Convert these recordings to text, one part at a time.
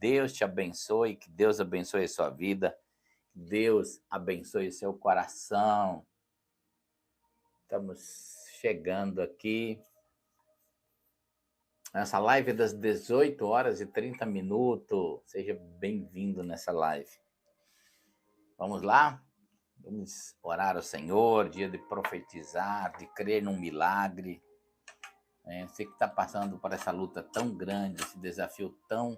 Deus te abençoe, que Deus abençoe a sua vida, que Deus abençoe o seu coração. Estamos chegando aqui nessa live das 18 horas e 30 minutos. Seja bem-vindo nessa live. Vamos lá? Vamos orar ao Senhor, dia de profetizar, de crer num milagre. Você que está passando por essa luta tão grande, esse desafio tão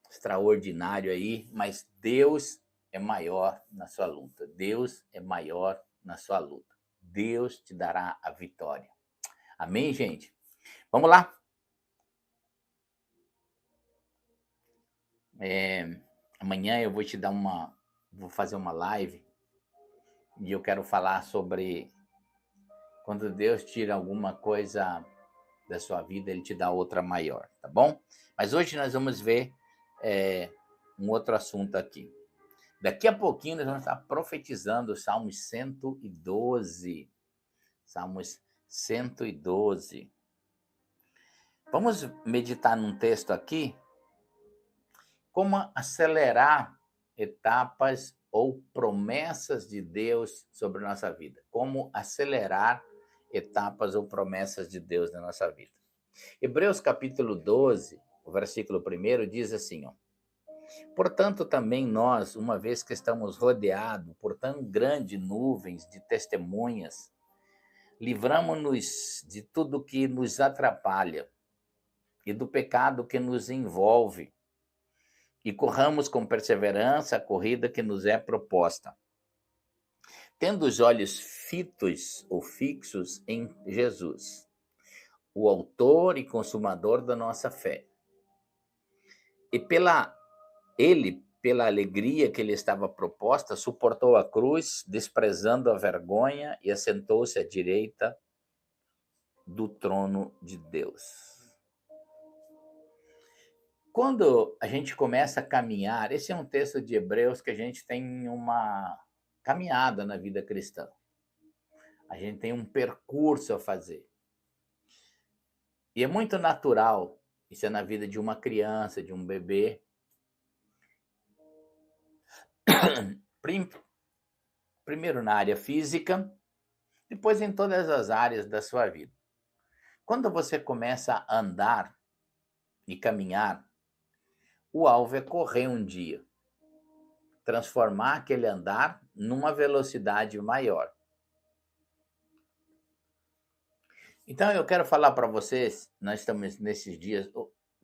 extraordinário aí, mas Deus é maior na sua luta. Deus é maior na sua luta. Deus te dará a vitória. Amém, gente? Vamos lá? Amanhã eu vou fazer uma live e eu quero falar sobre quando Deus tira alguma coisa da sua vida, Ele te dá outra maior, tá bom? Mas hoje nós vamos ver um outro assunto aqui. Daqui a pouquinho nós vamos estar profetizando o Salmos 112. Salmos 112. Vamos meditar num texto aqui, como acelerar etapas ou promessas de Deus sobre a nossa vida. Como acelerar etapas ou promessas de Deus na nossa vida. Hebreus capítulo 12, o versículo 1 diz assim, ó: portanto, também nós, uma vez que estamos rodeados por tão grandes nuvens de testemunhas, livramo-nos de tudo que nos atrapalha e do pecado que nos envolve, e corramos com perseverança a corrida que nos é proposta, tendo os olhos fitos ou fixos em Jesus, o autor e consumador da nossa fé. E pela alegria que lhe estava proposta, suportou a cruz, desprezando a vergonha, e assentou-se à direita do trono de Deus. Quando a gente começa a caminhar, esse é um texto de Hebreus que a gente tem uma caminhada na vida cristã. A gente tem um percurso a fazer. E é muito natural, isso é na vida de uma criança, de um bebê. Primeiro na área física, depois em todas as áreas da sua vida. Quando você começa a andar e caminhar, o alvo é correr um dia, transformar aquele andar numa velocidade maior. Então eu quero falar para vocês, nós estamos nesses dias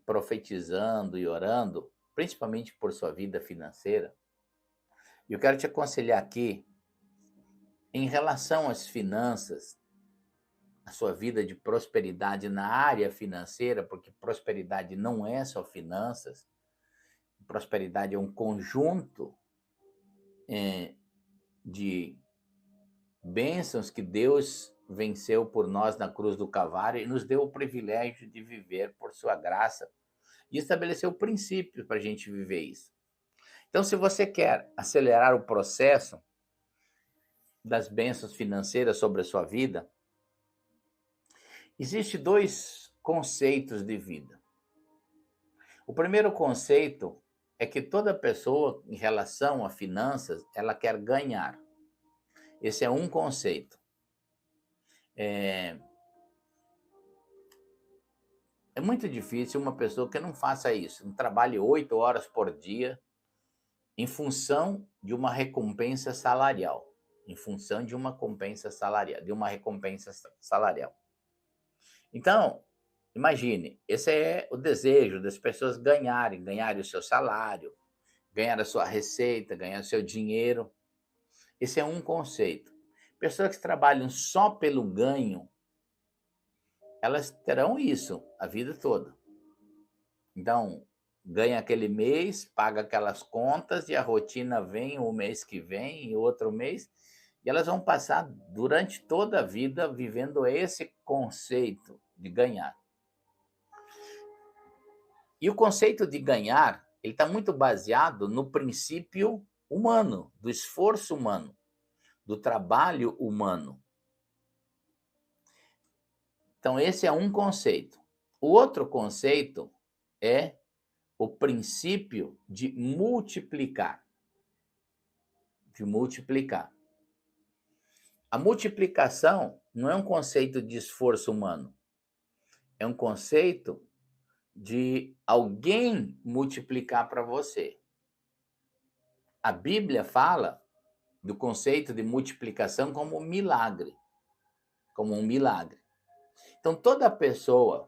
profetizando e orando, principalmente por sua vida financeira. E eu quero te aconselhar aqui, em relação às finanças, a sua vida de prosperidade na área financeira, porque prosperidade não é só finanças, prosperidade é um conjunto de bênçãos que Deus venceu por nós na cruz do Calvário e nos deu o privilégio de viver por sua graça e estabeleceu princípios para a gente viver isso. Então, se você quer acelerar o processo das bênçãos financeiras sobre a sua vida, existem dois conceitos de vida. O primeiro conceito é que toda pessoa, em relação a finanças, ela quer ganhar. Esse é um conceito. É muito difícil uma pessoa que não faça isso, não trabalhe 8 horas por dia em função de uma recompensa salarial. Em função de uma recompensa salarial. Então, imagine, esse é o desejo das pessoas ganharem o seu salário, ganhar a sua receita, ganhar o seu dinheiro. Esse é um conceito. Pessoas que trabalham só pelo ganho, elas terão isso a vida toda. Então, ganha aquele mês, paga aquelas contas e a rotina vem o mês que vem e outro mês, e elas vão passar durante toda a vida vivendo esse conceito de ganhar. E o conceito de ganhar, ele está muito baseado no princípio humano, do esforço humano, do trabalho humano. Então, esse é um conceito. O outro conceito é o princípio de multiplicar. De multiplicar. A multiplicação não é um conceito de esforço humano. É um conceito de alguém multiplicar para você. A Bíblia fala do conceito de multiplicação como um milagre. Como um milagre. Então, toda pessoa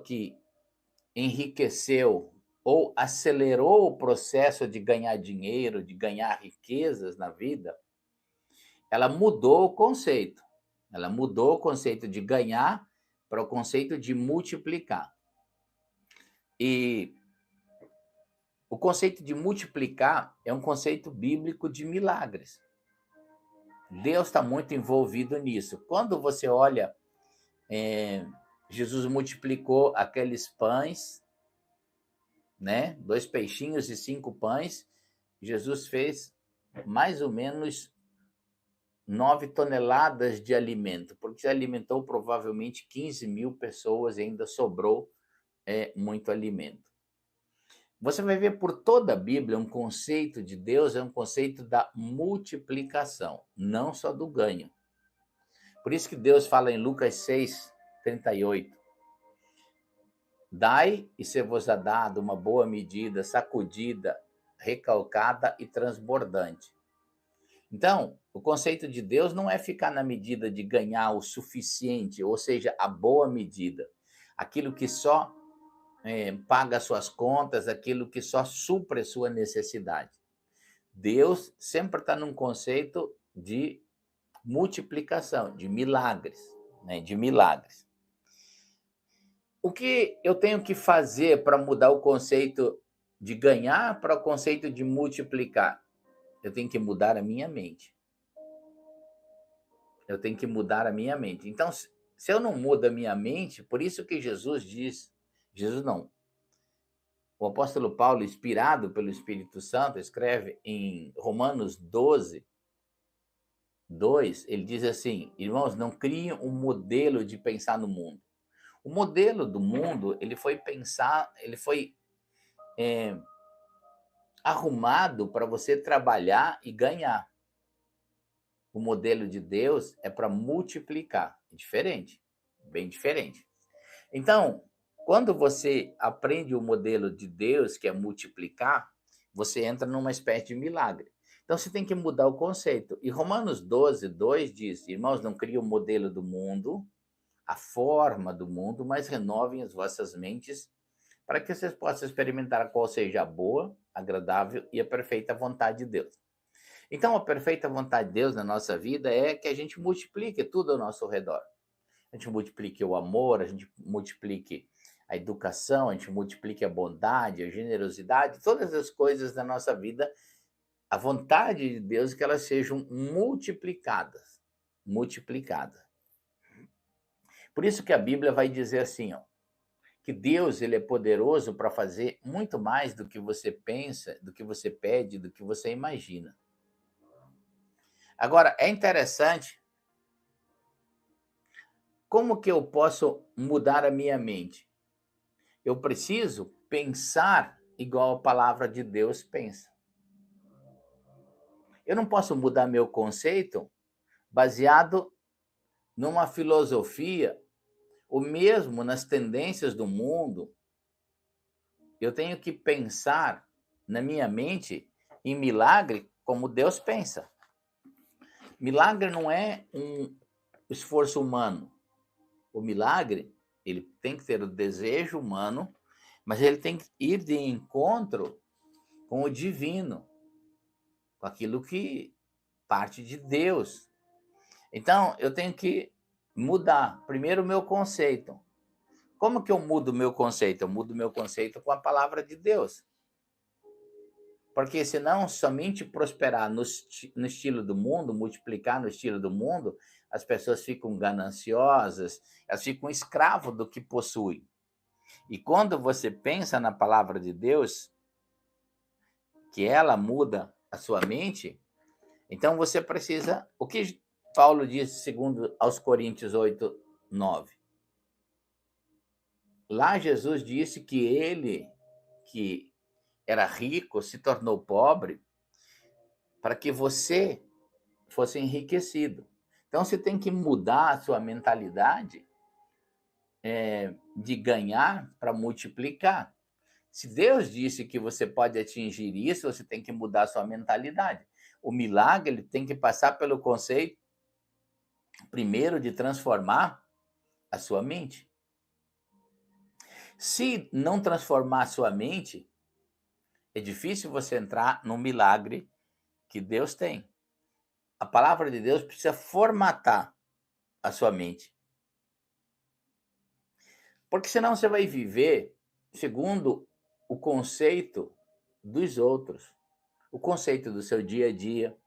que enriqueceu ou acelerou o processo de ganhar dinheiro, de ganhar riquezas na vida, ela mudou o conceito. Ela mudou o conceito de ganhar para o conceito de multiplicar. E o conceito de multiplicar é um conceito bíblico de milagres. Deus está muito envolvido nisso. Quando você olha, Jesus multiplicou aqueles pães, né? 2 peixinhos e 5 pães. Jesus fez mais ou menos 9 toneladas de alimento, porque alimentou provavelmente 15.000 pessoas e ainda sobrou muito alimento. Você vai ver por toda a Bíblia um conceito de Deus, é um conceito da multiplicação, não só do ganho. Por isso que Deus fala em Lucas 6:38. Dai e ser-vos-á dado uma boa medida, sacudida, recalcada e transbordante. Então, o conceito de Deus não é ficar na medida de ganhar o suficiente, ou seja, a boa medida. Aquilo que só paga suas contas, aquilo que só supre a sua necessidade. Deus sempre está num conceito de multiplicação, de milagres, né? De milagres. O que eu tenho que fazer para mudar o conceito de ganhar para o conceito de multiplicar? Eu tenho que mudar a minha mente. Eu tenho que mudar a minha mente. Então, se eu não mudo a minha mente, por isso que Jesus diz, Jesus não, o apóstolo Paulo, inspirado pelo Espírito Santo, escreve em Romanos 12, 2, ele diz assim: irmãos, não criem um modelo de pensar no mundo. O modelo do mundo, ele foi arrumado para você trabalhar e ganhar. O modelo de Deus é para multiplicar. É diferente, bem diferente. Então, quando você aprende o modelo de Deus, que é multiplicar, você entra numa espécie de milagre. Então, você tem que mudar o conceito. E Romanos 12, 2 diz: irmãos, não criem o modelo do mundo, a forma do mundo, mas renovem as vossas mentes para que vocês possam experimentar qual seja a boa, agradável e a perfeita vontade de Deus. Então, a perfeita vontade de Deus na nossa vida é que a gente multiplique tudo ao nosso redor. A gente multiplique o amor, a gente multiplique a educação, a gente multiplique a bondade, a generosidade, todas as coisas da nossa vida. A vontade de Deus é que elas sejam multiplicadas. Multiplicadas. Por isso que a Bíblia vai dizer assim, que Deus ele é poderoso para fazer muito mais do que você pensa, do que você pede, do que você imagina. Agora, é interessante como que eu posso mudar a minha mente? Eu preciso pensar igual a palavra de Deus pensa. Eu não posso mudar meu conceito baseado numa filosofia ou mesmo nas tendências do mundo. Eu tenho que pensar na minha mente em milagre como Deus pensa. Milagre não é um esforço humano. O milagre, ele tem que ter o desejo humano, mas ele tem que ir de encontro com o divino, com aquilo que parte de Deus. Então, eu tenho que mudar primeiro o meu conceito. Como que eu mudo o meu conceito? Eu mudo o meu conceito com a palavra de Deus. Porque senão, somente prosperar no estilo do mundo, multiplicar no estilo do mundo, as pessoas ficam gananciosas, elas ficam escravas do que possuem. E quando você pensa na palavra de Deus, que ela muda a sua mente, então você precisa... O que Paulo diz segundo aos Coríntios 8, 9? Lá Jesus disse que ele, que era rico, se tornou pobre para que você fosse enriquecido. Então você tem que mudar a sua mentalidade de ganhar para multiplicar. Se Deus disse que você pode atingir isso, você tem que mudar a sua mentalidade. O milagre ele tem que passar pelo conceito, primeiro, de transformar a sua mente. Se não transformar a sua mente, é difícil você entrar no milagre que Deus tem. A palavra de Deus precisa formatar a sua mente. Porque senão você vai viver segundo o conceito dos outros, o conceito do seu dia a dia,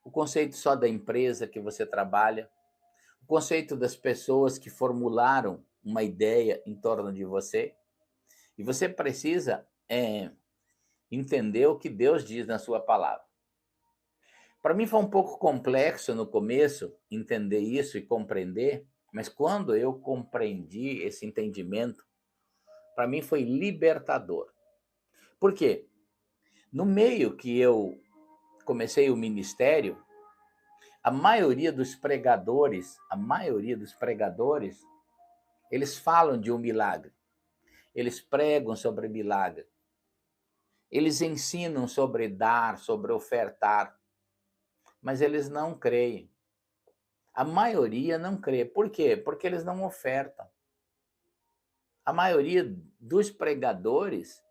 o conceito só da empresa que você trabalha, o conceito das pessoas que formularam uma ideia em torno de você. E você precisa entender o que Deus diz na sua palavra. Para mim foi um pouco complexo no começo entender isso e compreender, mas quando eu compreendi esse entendimento, para mim foi libertador. Por quê? No meio que eu comecei o ministério, a maioria dos pregadores, eles falam de um milagre. Eles pregam sobre milagre. Eles ensinam sobre dar, sobre ofertar, mas eles não creem. A maioria não crê. Por quê? Porque eles não ofertam. A maioria dos pregadores,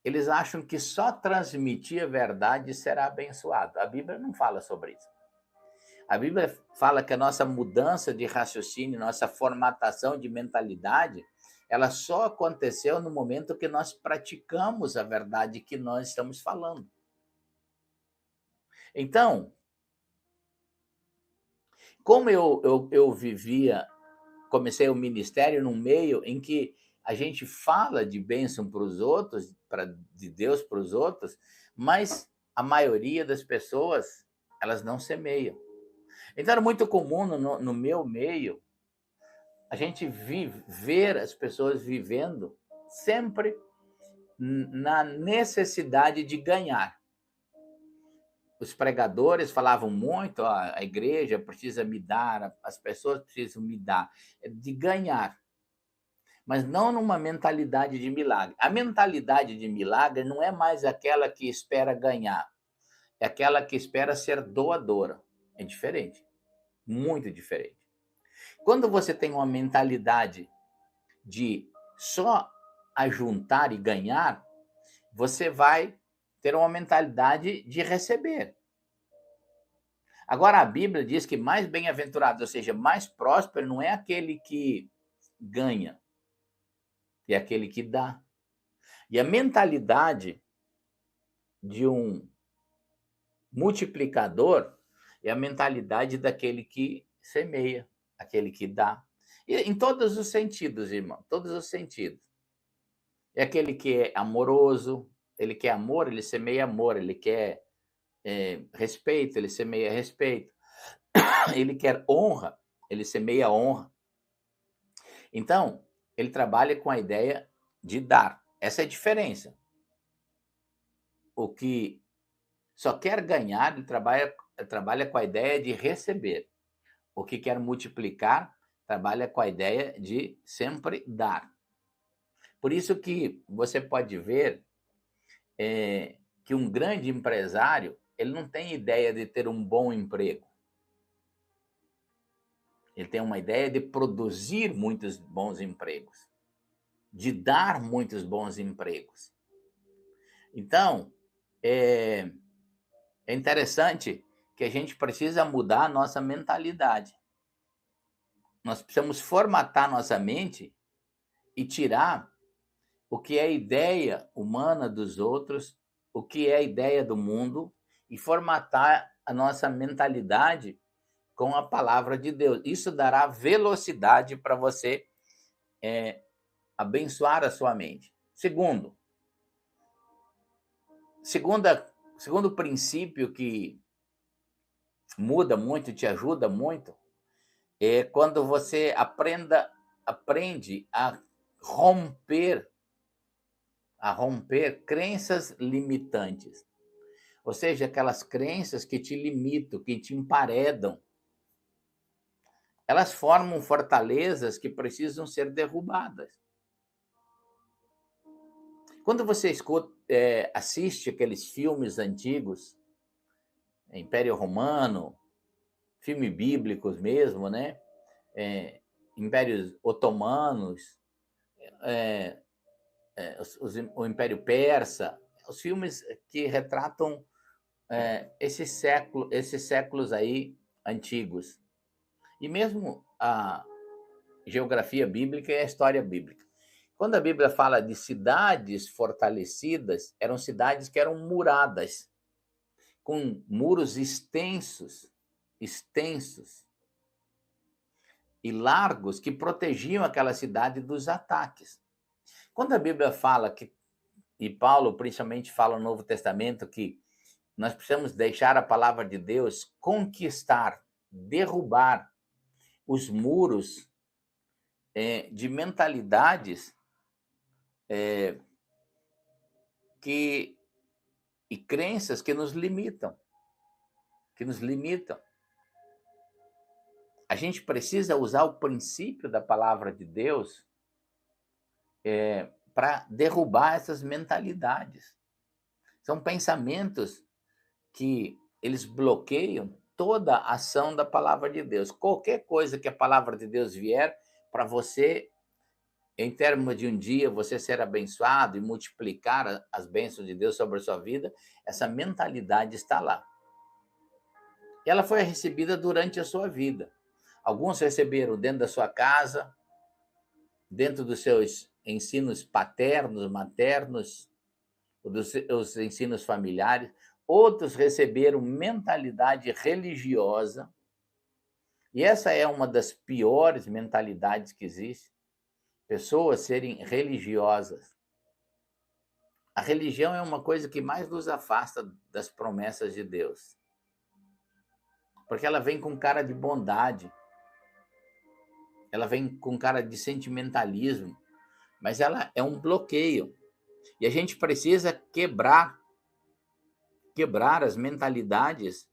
eles acham que só transmitir a verdade será abençoado. A Bíblia não fala sobre isso. A Bíblia fala que a nossa mudança de raciocínio, nossa formatação de mentalidade, ela só aconteceu no momento que nós praticamos a verdade que nós estamos falando. Então, como eu vivia, comecei o ministério num meio em que a gente fala de bênção para os outros, de Deus para os outros, mas a maioria das pessoas, elas não semeiam. Então era muito comum no meu meio a gente ver as pessoas vivendo sempre na necessidade de ganhar. Os pregadores falavam muito, a igreja precisa me dar, as pessoas precisam me dar, de ganhar, mas não numa mentalidade de milagre. A mentalidade de milagre não é mais aquela que espera ganhar, é aquela que espera ser doadora. É diferente, muito diferente. Quando você tem uma mentalidade de só ajuntar e ganhar, você vai ter uma mentalidade de receber. Agora, a Bíblia diz que mais bem-aventurado, ou seja, mais próspero, não é aquele que ganha, é aquele que dá. E a mentalidade de um multiplicador é a mentalidade daquele que semeia, aquele que dá. E em todos os sentidos, irmão, todos os sentidos. É aquele que é amoroso, ele quer amor, ele semeia amor, ele quer respeito, ele semeia respeito, ele quer honra, ele semeia honra. Então, ele trabalha com a ideia de dar. Essa é a diferença. O que só quer ganhar, ele trabalha com a ideia de receber. O que quer multiplicar, trabalha com a ideia de sempre dar. Por isso que você pode ver que um grande empresário, ele não tem ideia de ter um bom emprego. Ele tem uma ideia de produzir muitos bons empregos, de dar muitos bons empregos. Então, é interessante que a gente precisa mudar a nossa mentalidade. Nós precisamos formatar nossa mente e tirar o que é a ideia humana dos outros, o que é a ideia do mundo, e formatar a nossa mentalidade com a palavra de Deus. Isso dará velocidade para você abençoar a sua mente. Segundo princípio que muda muito, te ajuda muito, é quando você aprende a a romper crenças limitantes. Ou seja, aquelas crenças que te limitam, que te emparedam. Elas formam fortalezas que precisam ser derrubadas. Quando você assiste aqueles filmes antigos, Império Romano, filmes bíblicos mesmo, né? Impérios otomanos, o Império Persa, os filmes que retratam esses séculos aí antigos. E mesmo a geografia bíblica e a história bíblica. Quando a Bíblia fala de cidades fortalecidas, eram cidades que eram muradas, com muros extensos e largos que protegiam aquela cidade dos ataques. Quando a Bíblia fala e Paulo principalmente fala no Novo Testamento, que nós precisamos deixar a palavra de Deus conquistar, derrubar os muros de mentalidades e crenças que nos limitam. A gente precisa usar o princípio da palavra de Deus para derrubar essas mentalidades. São pensamentos que eles bloqueiam toda a ação da palavra de Deus. Qualquer coisa que a palavra de Deus vier para você, em termos de um dia você ser abençoado e multiplicar as bênçãos de Deus sobre a sua vida, essa mentalidade está lá. E ela foi recebida durante a sua vida. Alguns receberam dentro da sua casa, dentro dos seus ensinos paternos, maternos, dos seus ensinos familiares. Outros receberam mentalidade religiosa. E essa é uma das piores mentalidades que existe. Pessoas serem religiosas. A religião é uma coisa que mais nos afasta das promessas de Deus. Porque ela vem com cara de bondade. Ela vem com cara de sentimentalismo. Mas ela é um bloqueio. E a gente precisa quebrar as mentalidades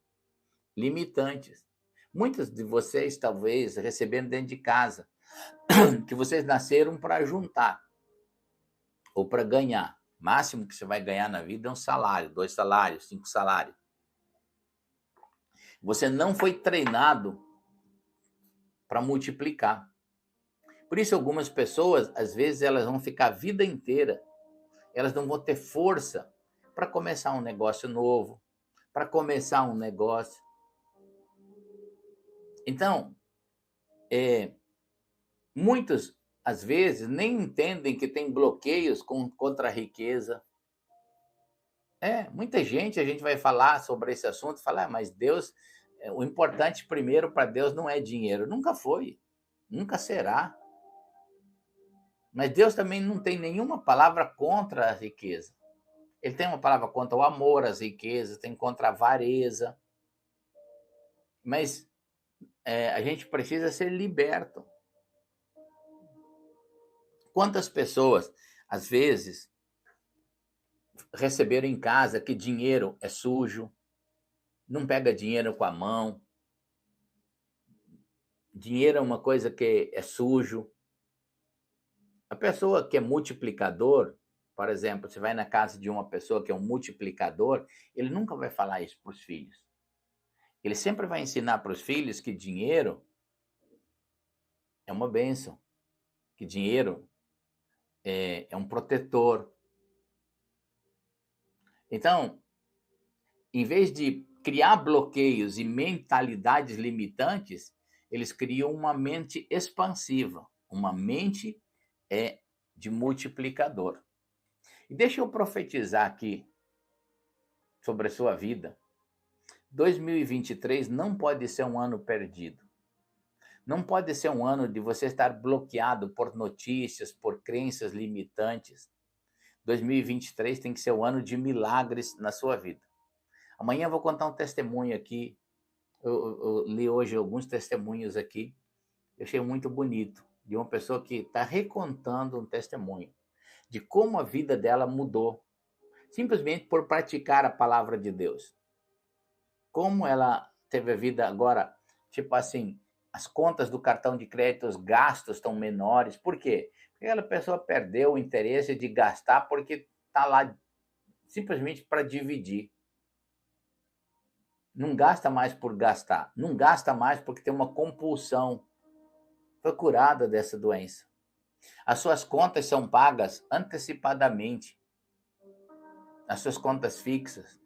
limitantes. Muitos de vocês, talvez, receberam dentro de casa, que vocês nasceram para juntar ou para ganhar. O máximo que você vai ganhar na vida é um salário, 2 salários, 5 salários. Você não foi treinado para multiplicar. Por isso, algumas pessoas, às vezes, elas vão ficar a vida inteira, elas não vão ter força para começar um negócio novo, para começar um negócio. Então, muitos, às vezes, nem entendem que tem bloqueios contra a riqueza. Muita gente, a gente vai falar sobre esse assunto, falar, mas Deus, o importante primeiro para Deus não é dinheiro. Nunca foi, nunca será. Mas Deus também não tem nenhuma palavra contra a riqueza. Ele tem uma palavra contra o amor às riquezas, tem contra a avareza. Mas a gente precisa ser liberto. Quantas pessoas, às vezes, receberam em casa que dinheiro é sujo, não pega dinheiro com a mão, dinheiro é uma coisa que é sujo. A pessoa que é multiplicador, por exemplo, você vai na casa de uma pessoa que é um multiplicador, ele nunca vai falar isso para os filhos. Ele sempre vai ensinar para os filhos que dinheiro é uma bênção, que dinheiro é um protetor. Então, em vez de criar bloqueios e mentalidades limitantes, eles criam uma mente expansiva, uma mente de multiplicador. E deixa eu profetizar aqui sobre a sua vida. 2023 não pode ser um ano perdido. Não pode ser um ano de você estar bloqueado por notícias, por crenças limitantes. 2023 tem que ser um ano de milagres na sua vida. Amanhã eu vou contar um testemunho aqui. Eu li hoje alguns testemunhos aqui. Eu achei muito bonito. de uma pessoa que está recontando um testemunho de como a vida dela mudou, simplesmente por praticar a palavra de Deus. Como ela teve a vida agora, tipo assim, as contas do cartão de crédito, os gastos estão menores. Por quê? Porque aquela pessoa perdeu o interesse de gastar porque está lá simplesmente para dividir. Não gasta mais por gastar, não gasta mais porque tem uma compulsão. Foi curada dessa doença. As suas contas são pagas antecipadamente, as suas contas fixas.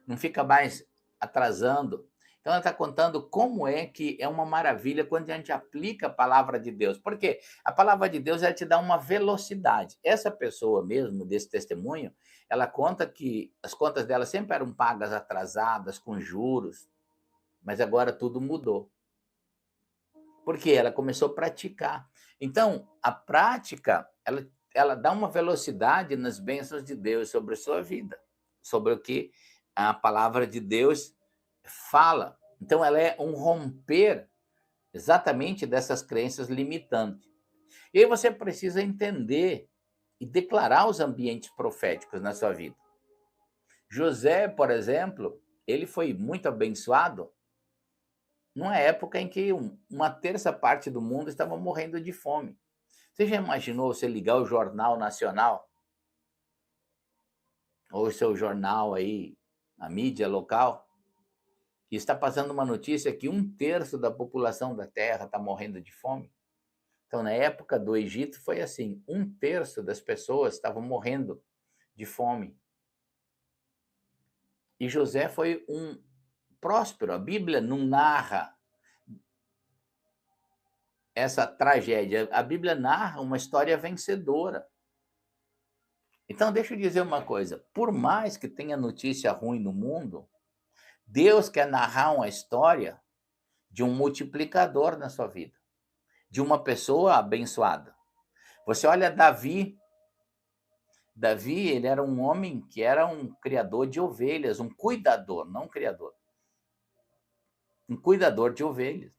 Não fica mais atrasando. Então, ela está contando como é que é uma maravilha quando a gente aplica a palavra de Deus. Porque a palavra de Deus ela te dá uma velocidade. Essa pessoa mesmo, desse testemunho, ela conta que as contas dela sempre eram pagas atrasadas, com juros, mas agora tudo mudou. Porque ela começou a praticar. Então, a prática, ela dá uma velocidade nas bênçãos de Deus sobre a sua vida, sobre o que a palavra de Deus fala. Então, ela é um romper exatamente dessas crenças limitantes. E aí você precisa entender e declarar os ambientes proféticos na sua vida. José, por exemplo, ele foi muito abençoado numa época em que uma terça parte do mundo estava morrendo de fome. Você já imaginou você ligar o Jornal Nacional? Ou o seu jornal aí, a mídia local, e está passando uma notícia que um terço da população da Terra está morrendo de fome? Então, na época do Egito, foi assim: um terço das pessoas estavam morrendo de fome. E José foi um próspero. A Bíblia não narra essa tragédia. A Bíblia narra uma história vencedora. Então, deixa eu dizer uma coisa: por mais que tenha notícia ruim no mundo, Deus quer narrar uma história de um multiplicador na sua vida, de uma pessoa abençoada. Você olha Davi. Davi, ele era um homem que era um criador de ovelhas, um cuidador, não um criador. Um cuidador de ovelhas.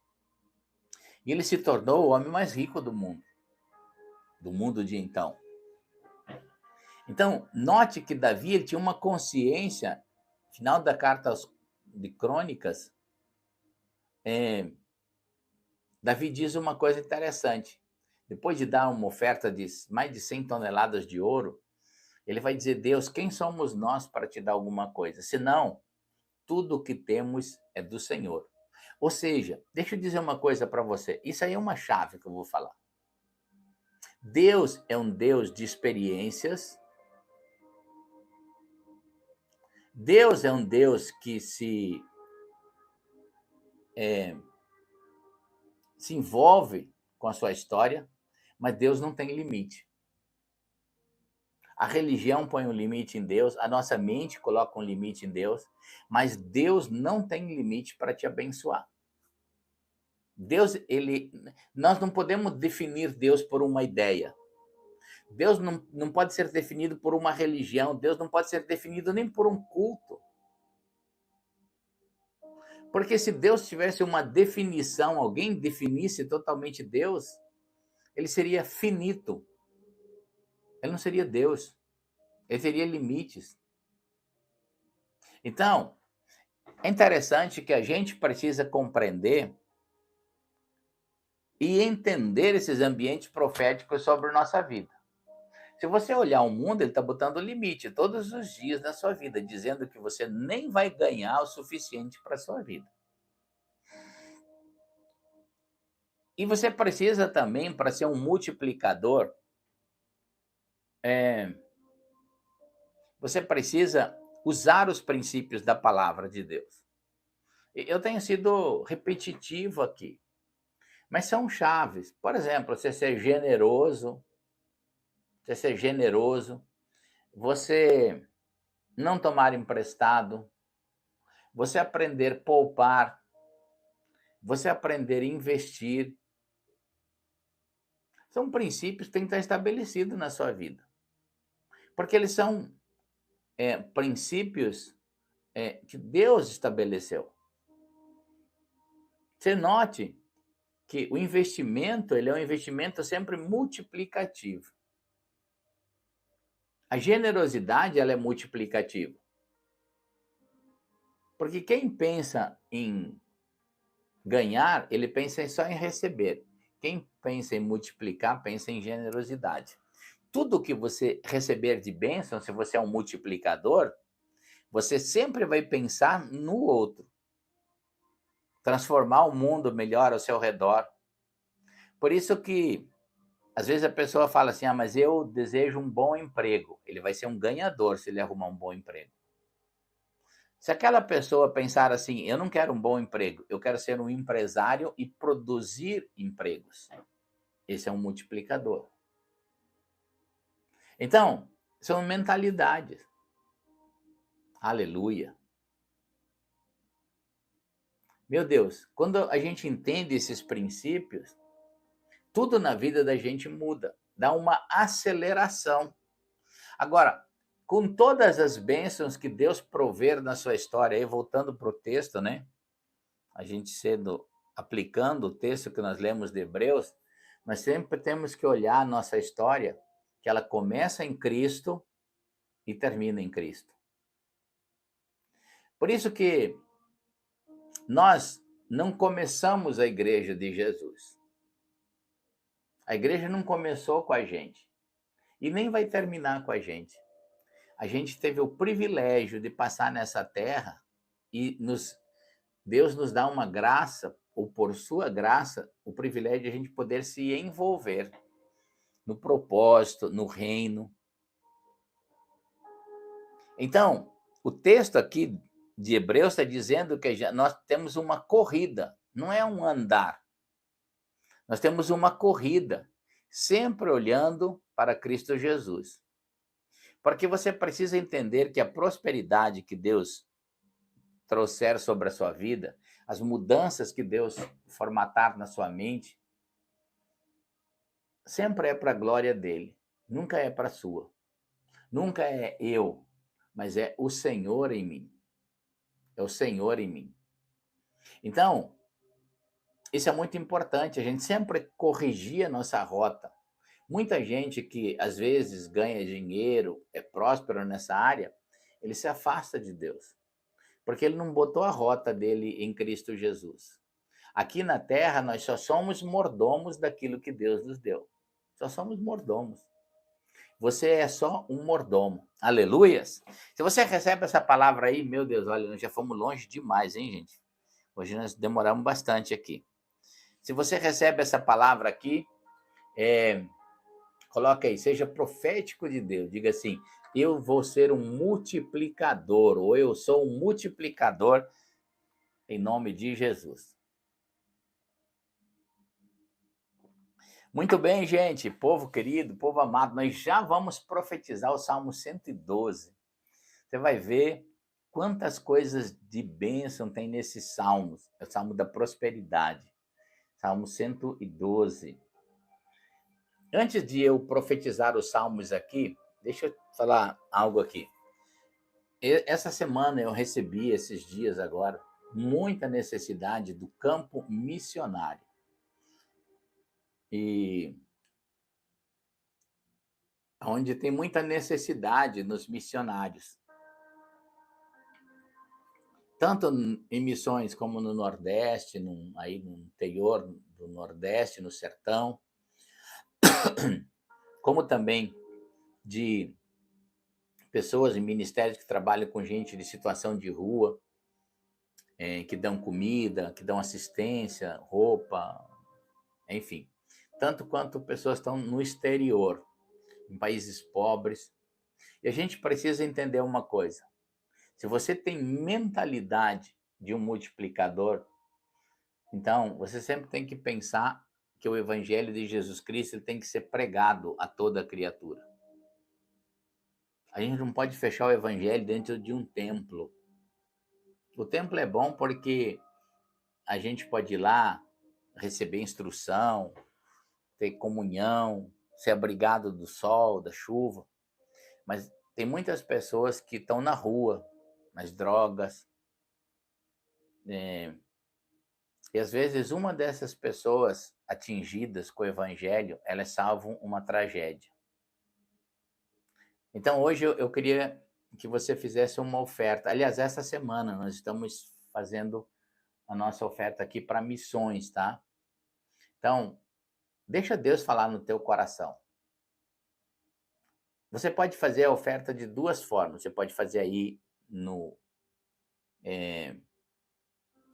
E ele se tornou o homem mais rico do mundo de então. Então, note que Davi ele tinha uma consciência, final da carta de Crônicas, Davi diz uma coisa interessante. Depois de dar uma oferta de mais de 100 toneladas de ouro, ele vai dizer: Deus, quem somos nós para te dar alguma coisa? Senão, tudo o que temos é do Senhor. Ou seja, deixa eu dizer uma coisa para você. Isso aí é uma chave que eu vou falar. Deus é um Deus de experiências. Deus é um Deus que se envolve com a sua história, mas Deus não tem limite. A religião põe um limite em Deus, a nossa mente coloca um limite em Deus, mas Deus não tem limite para te abençoar. Deus, nós não podemos definir Deus por uma ideia. Deus não pode ser definido por uma religião. Deus não pode ser definido nem por um culto. Porque se Deus tivesse uma definição, alguém definisse totalmente Deus, ele seria finito. Ele não seria Deus. Ele teria limites. Então, é interessante que a gente precisa compreender e entender esses ambientes proféticos sobre a nossa vida. Se você olhar o mundo, ele está botando limite todos os dias na sua vida, dizendo que você nem vai ganhar o suficiente para a sua vida. E você precisa também, para ser um multiplicador, você precisa usar os princípios da palavra de Deus. Eu tenho sido repetitivo aqui, mas são chaves. Por exemplo, você ser generoso, você não tomar emprestado, você aprender a poupar, você aprender a investir. São princípios que têm que estar estabelecidos na sua vida. Porque eles são princípios que Deus estabeleceu. Você note que o investimento, ele é um investimento sempre multiplicativo. A generosidade, ela é multiplicativa. Porque quem pensa em ganhar, ele pensa só em receber. Quem pensa em multiplicar, pensa em generosidade. Tudo que você receber de bênção, se você é um multiplicador, você sempre vai pensar no outro. Transformar o mundo melhor ao seu redor. Por isso que, às vezes a pessoa fala assim, mas eu desejo um bom emprego. Ele vai ser um ganhador se ele arrumar um bom emprego. Se aquela pessoa pensar assim, eu não quero um bom emprego, eu quero ser um empresário e produzir empregos. Esse é um multiplicador. Então, são mentalidades. Aleluia. Meu Deus, quando a gente entende esses princípios, tudo na vida da gente muda, dá uma aceleração. Agora, com todas as bênçãos que Deus prover na sua história, aí voltando para o texto, né? A gente aplicando o texto que nós lemos de Hebreus, nós sempre temos que olhar a nossa história, que ela começa em Cristo e termina em Cristo. Por isso que nós não começamos a igreja de Jesus. A igreja não começou com a gente e nem vai terminar com a gente. A gente teve o privilégio de passar nessa terra e Deus nos dá uma graça, ou por sua graça, o privilégio de a gente poder se envolver no propósito, no reino. Então, o texto aqui de Hebreus está dizendo que nós temos uma corrida, não é um andar. Nós temos uma corrida, sempre olhando para Cristo Jesus. Porque você precisa entender que a prosperidade que Deus trouxer sobre a sua vida, as mudanças que Deus formatar na sua mente, sempre é para a glória dele, nunca é para a sua. Nunca é eu, mas é o Senhor em mim. É o Senhor em mim. Então, isso é muito importante, a gente sempre corrigir a nossa rota. Muita gente que às vezes ganha dinheiro, é próspero nessa área, ele se afasta de Deus, porque ele não botou a rota dele em Cristo Jesus. Aqui na terra, nós só somos mordomos daquilo que Deus nos deu. Só somos mordomos. Você é só um mordomo. Aleluias! Se você recebe essa palavra aí, meu Deus, olha, nós já fomos longe demais, hein, gente? Hoje nós demoramos bastante aqui. Se você recebe essa palavra aqui, coloca aí, seja profético de Deus. Diga assim, eu vou ser um multiplicador, ou eu sou um multiplicador em nome de Jesus. Muito bem, gente, povo querido, povo amado, nós já vamos profetizar o Salmo 112. Você vai ver quantas coisas de bênção tem nesses salmos. É o Salmo da prosperidade, Salmo 112. Antes de eu profetizar os salmos aqui, deixa eu falar algo aqui. Essa semana eu recebi, esses dias agora, muita necessidade do campo missionário. E onde tem muita necessidade nos missionários. Tanto em missões como no Nordeste, aí no interior do Nordeste, no sertão, como também de pessoas em ministérios que trabalham com gente de situação de rua, que dão comida, que dão assistência, roupa, enfim. Tanto quanto pessoas estão no exterior, em países pobres. E a gente precisa entender uma coisa. Se você tem mentalidade de um multiplicador, então você sempre tem que pensar que o evangelho de Jesus Cristo tem que ser pregado a toda criatura. A gente não pode fechar o evangelho dentro de um templo. O templo é bom porque a gente pode ir lá, receber instrução, ter comunhão, ser abrigado do sol, da chuva. Mas tem muitas pessoas que estão na rua, nas drogas, E às vezes uma dessas pessoas atingidas com o evangelho, elas salvam uma tragédia. Então hoje eu queria que você fizesse uma oferta. Aliás, essa semana nós estamos fazendo a nossa oferta aqui para missões, tá? Então, deixa Deus falar no teu coração. Você pode fazer a oferta de duas formas. Você pode fazer aí no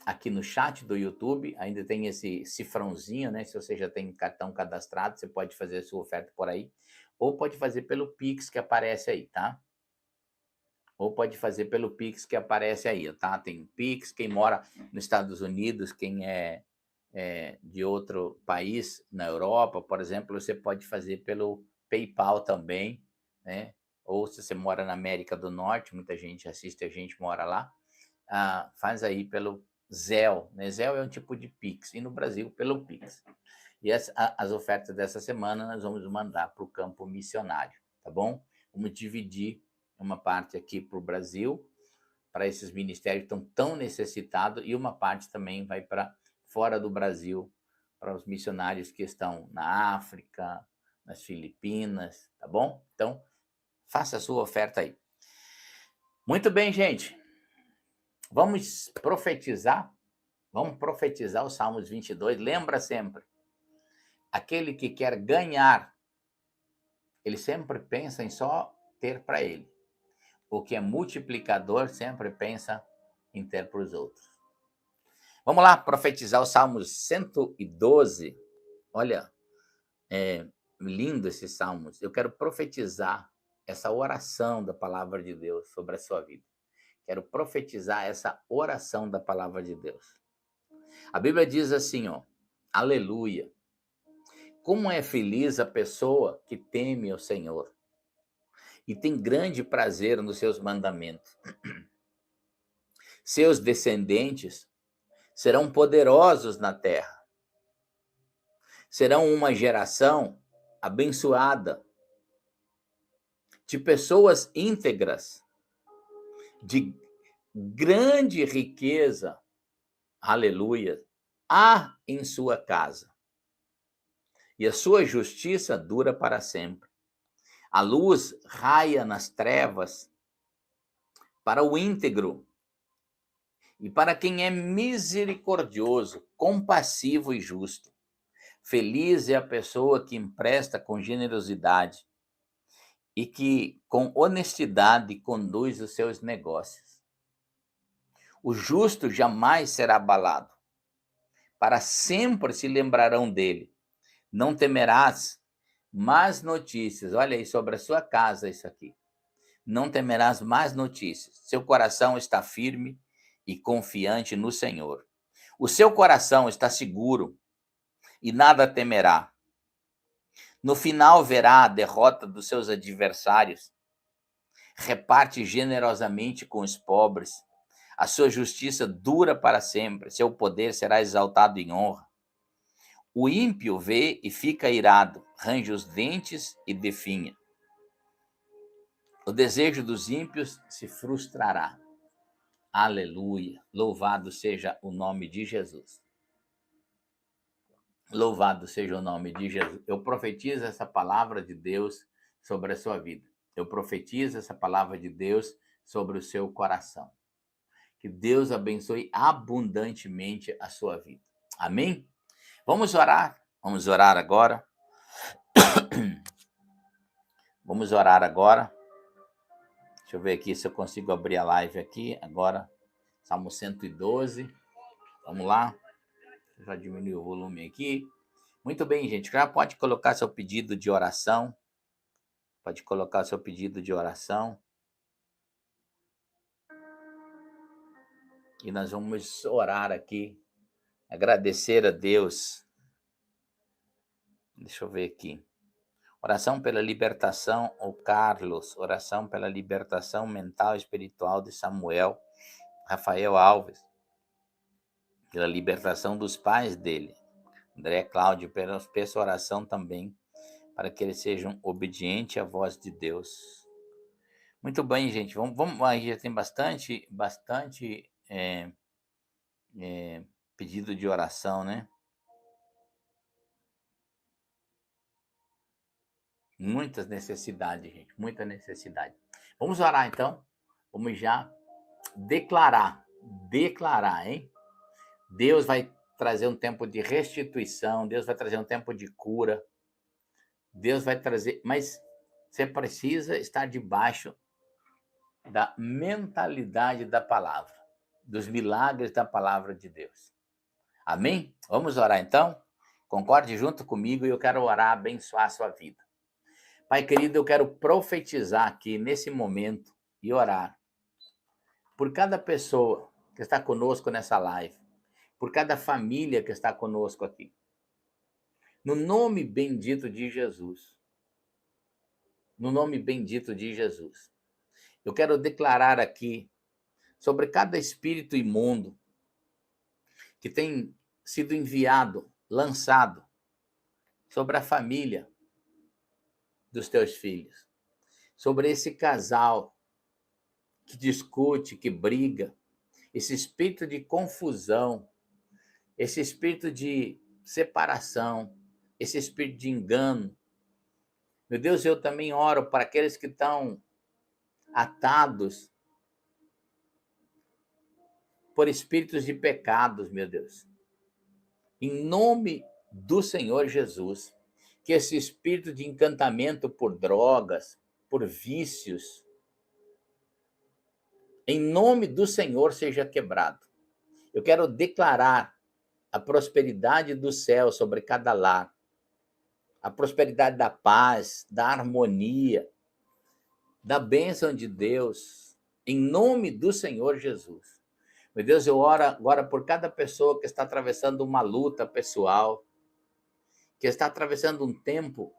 aqui no chat do YouTube, ainda tem esse cifrãozinho, né? Se você já tem cartão cadastrado, você pode fazer a sua oferta por aí, ou pode fazer pelo Pix que aparece aí, tá? Ou pode fazer pelo Pix que aparece aí, tá? Tem Pix, quem mora nos Estados Unidos, quem é de outro país, na Europa, por exemplo, você pode fazer pelo PayPal também, né? Ou se você mora na América do Norte, muita gente assiste, a gente mora lá, faz aí pelo Zelle, né? Zelle é um tipo de Pix, e no Brasil pelo Pix. E as ofertas dessa semana nós vamos mandar para o campo missionário, tá bom? Vamos dividir uma parte aqui para o Brasil, para esses ministérios que estão tão necessitados, e uma parte também vai para fora do Brasil, para os missionários que estão na África, nas Filipinas, tá bom? Então, faça a sua oferta aí. Muito bem, gente. Vamos profetizar o Salmos 22. Lembra sempre, aquele que quer ganhar, ele sempre pensa em só ter para ele. O que é multiplicador sempre pensa em ter para os outros. Vamos lá, profetizar o Salmos 112. Olha, lindo esses salmos. Eu quero profetizar essa oração da palavra de Deus sobre a sua vida. Quero profetizar essa oração da palavra de Deus. A Bíblia diz assim, ó, aleluia. Como é feliz a pessoa que teme o Senhor e tem grande prazer nos seus mandamentos. Seus descendentes serão poderosos na terra. Serão uma geração abençoada de pessoas íntegras, de grande riqueza, aleluia, há em sua casa. E a sua justiça dura para sempre. A luz raia nas trevas para o íntegro e para quem é misericordioso, compassivo e justo. Feliz é a pessoa que empresta com generosidade e que, com honestidade, conduz os seus negócios. O justo jamais será abalado. Para sempre se lembrarão dele. Não temerás más notícias. Olha aí, sobre a sua casa isso aqui. Não temerás más notícias. Seu coração está firme e confiante no Senhor. O seu coração está seguro e nada temerá. No final verá a derrota dos seus adversários. Reparte generosamente com os pobres. A sua justiça dura para sempre. Seu poder será exaltado em honra. O ímpio vê e fica irado, range os dentes e definha. O desejo dos ímpios se frustrará. Aleluia. Louvado seja o nome de Jesus. Louvado seja o nome de Jesus. Eu profetizo essa palavra de Deus sobre a sua vida. Eu profetizo essa palavra de Deus sobre o seu coração. Que Deus abençoe abundantemente a sua vida. Amém? Vamos orar. Vamos orar agora. Vamos orar agora. Deixa eu ver aqui se eu consigo abrir a live aqui agora. Salmo 112. Vamos lá. Já diminui o volume aqui. Muito bem, gente. Já pode colocar seu pedido de oração. Pode colocar seu pedido de oração. E nós vamos orar aqui. Agradecer a Deus. Deixa eu ver aqui. Oração pela libertação, o Carlos. Oração pela libertação mental e espiritual de Samuel. Rafael Alves. Pela libertação dos pais dele. André Cláudio, peço oração também para que eles sejam obedientes à voz de Deus. Muito bem, gente. Vamos aí já tem bastante Pedido de oração, né? Muitas necessidades, gente, muita necessidade. Vamos orar então? Vamos já declarar, hein? Deus vai trazer um tempo de restituição, Deus vai trazer um tempo de cura, Deus vai trazer, mas você precisa estar debaixo da mentalidade da palavra, dos milagres da palavra de Deus. Amém? Vamos orar então? Concorde junto comigo e eu quero orar, abençoar a sua vida. Pai querido, eu quero profetizar aqui nesse momento e orar por cada pessoa que está conosco nessa live, por cada família que está conosco aqui. No nome bendito de Jesus. No nome bendito de Jesus. Eu quero declarar aqui sobre cada espírito imundo que tem sido enviado, lançado sobre a família dos teus filhos, sobre esse casal que discute, que briga, esse espírito de confusão, esse espírito de separação, esse espírito de engano. Meu Deus, eu também oro para aqueles que estão atados por espíritos de pecados, meu Deus. Em nome do Senhor Jesus, que esse espírito de encantamento por drogas, por vícios, em nome do Senhor seja quebrado. Eu quero declarar a prosperidade do céu sobre cada lar, a prosperidade da paz, da harmonia, da bênção de Deus, em nome do Senhor Jesus. Meu Deus, eu oro agora por cada pessoa que está atravessando uma luta pessoal, que está atravessando um tempo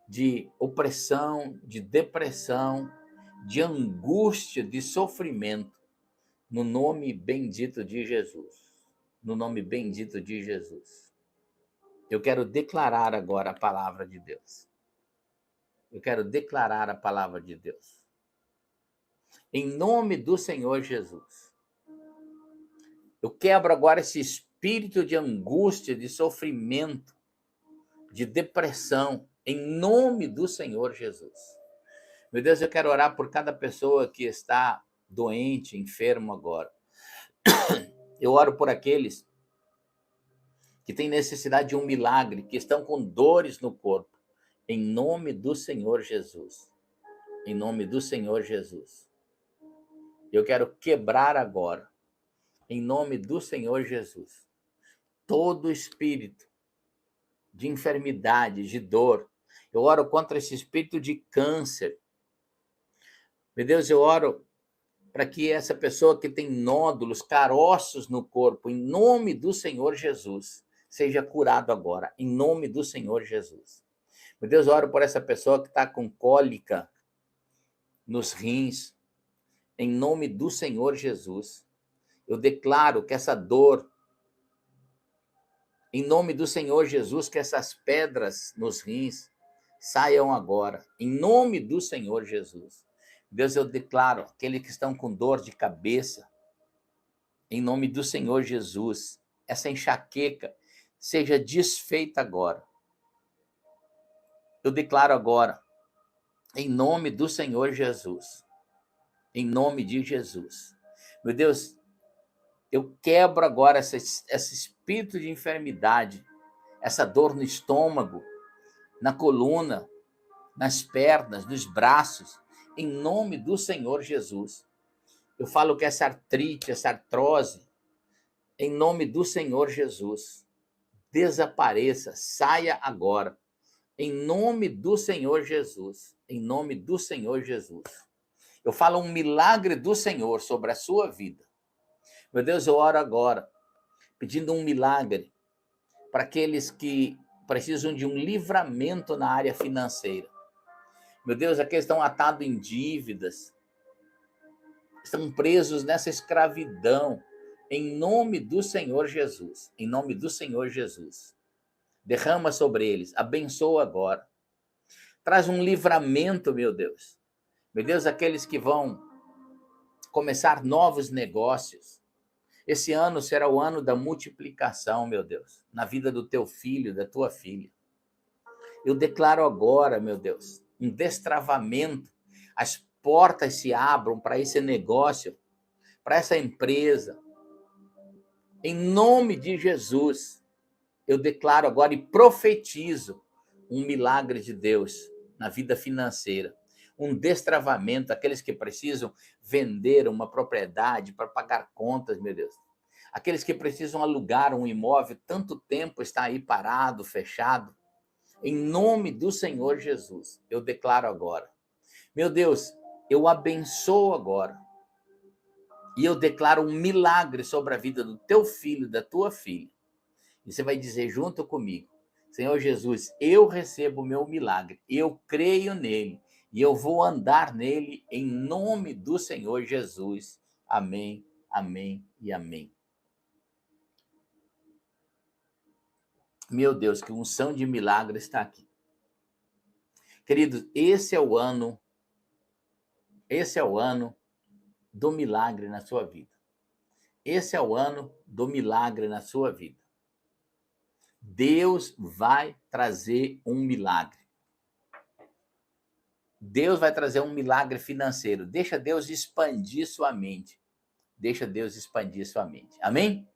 de opressão, de depressão, de angústia, de sofrimento, no nome bendito de Jesus. No nome bendito de Jesus. Eu quero declarar agora a palavra de Deus. Eu quero declarar a palavra de Deus. Em nome do Senhor Jesus. Eu quebro agora esse espírito de angústia, de sofrimento, de depressão, em nome do Senhor Jesus. Meu Deus, eu quero orar por cada pessoa que está doente, enfermo agora. Eu oro por aqueles que têm necessidade de um milagre, que estão com dores no corpo, em nome do Senhor Jesus. Em nome do Senhor Jesus. Eu quero quebrar agora, em nome do Senhor Jesus, todo espírito de enfermidade, de dor. Eu oro contra esse espírito de câncer. Meu Deus, eu oro para que essa pessoa que tem nódulos, caroços no corpo, em nome do Senhor Jesus, seja curado agora, em nome do Senhor Jesus. Meu Deus, eu oro por essa pessoa que está com cólica nos rins, em nome do Senhor Jesus. Eu declaro que essa dor, em nome do Senhor Jesus, que essas pedras nos rins saiam agora, em nome do Senhor Jesus. Deus, eu declaro aqueles que estão com dor de cabeça, em nome do Senhor Jesus, essa enxaqueca seja desfeita agora. Eu declaro agora, em nome do Senhor Jesus, em nome de Jesus. Meu Deus, eu quebro agora esse espírito de enfermidade, essa dor no estômago, na coluna, nas pernas, nos braços, em nome do Senhor Jesus. Eu falo que essa artrite, essa artrose, em nome do Senhor Jesus, desapareça, saia agora, em nome do Senhor Jesus, em nome do Senhor Jesus. Eu falo um milagre do Senhor sobre a sua vida. Meu Deus, eu oro agora, pedindo um milagre para aqueles que precisam de um livramento na área financeira. Meu Deus, aqueles que estão atados em dívidas, estão presos nessa escravidão, em nome do Senhor Jesus, em nome do Senhor Jesus. Derrama sobre eles, abençoa agora. Traz um livramento, meu Deus. Meu Deus, aqueles que vão começar novos negócios. Esse ano será o ano da multiplicação, meu Deus, na vida do teu filho, da tua filha. Eu declaro agora, meu Deus, um destravamento. As portas se abram para esse negócio, para essa empresa. Em nome de Jesus, eu declaro agora e profetizo um milagre de Deus na vida financeira. Um destravamento, aqueles que precisam vender uma propriedade para pagar contas, meu Deus. Aqueles que precisam alugar um imóvel, tanto tempo está aí parado, fechado. Em nome do Senhor Jesus, eu declaro agora. Meu Deus, eu abençoo agora. E eu declaro um milagre sobre a vida do teu filho, da tua filha. E você vai dizer junto comigo: Senhor Jesus, eu recebo o meu milagre, eu creio nele e eu vou andar nele em nome do Senhor Jesus. Amém, amém e amém. Meu Deus, que unção de milagre está aqui. Queridos, esse é o ano do milagre na sua vida. Esse é o ano do milagre na sua vida. Deus vai trazer um milagre. Deus vai trazer um milagre financeiro. Deixa Deus expandir sua mente. Deixa Deus expandir sua mente. Amém?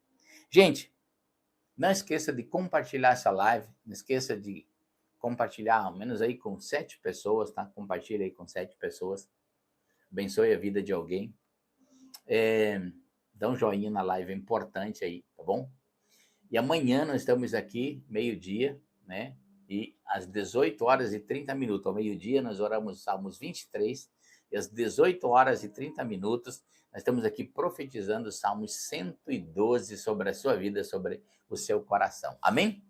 Gente, não esqueça de compartilhar essa live. Não esqueça de compartilhar, ao menos aí com 7 pessoas, tá? Compartilha aí com 7 pessoas. Abençoe a vida de alguém. Dá um joinha na live, é importante aí, tá bom? E amanhã nós estamos aqui, meio-dia, né? E às 18h30, ao meio-dia, nós oramos Salmos 23, e às 18h30, nós estamos aqui profetizando Salmos 112 sobre a sua vida, sobre o seu coração. Amém?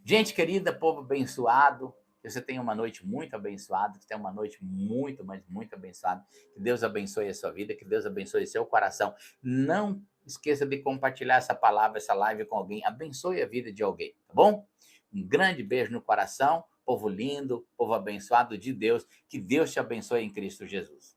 Gente querida, povo abençoado, que você tenha uma noite muito abençoada, que tenha uma noite muito, mas muito abençoada. Que Deus abençoe a sua vida, que Deus abençoe o seu coração. Não esqueça de compartilhar essa palavra, essa live com alguém. Abençoe a vida de alguém, tá bom? Um grande beijo no coração, povo lindo, povo abençoado de Deus. Que Deus te abençoe em Cristo Jesus.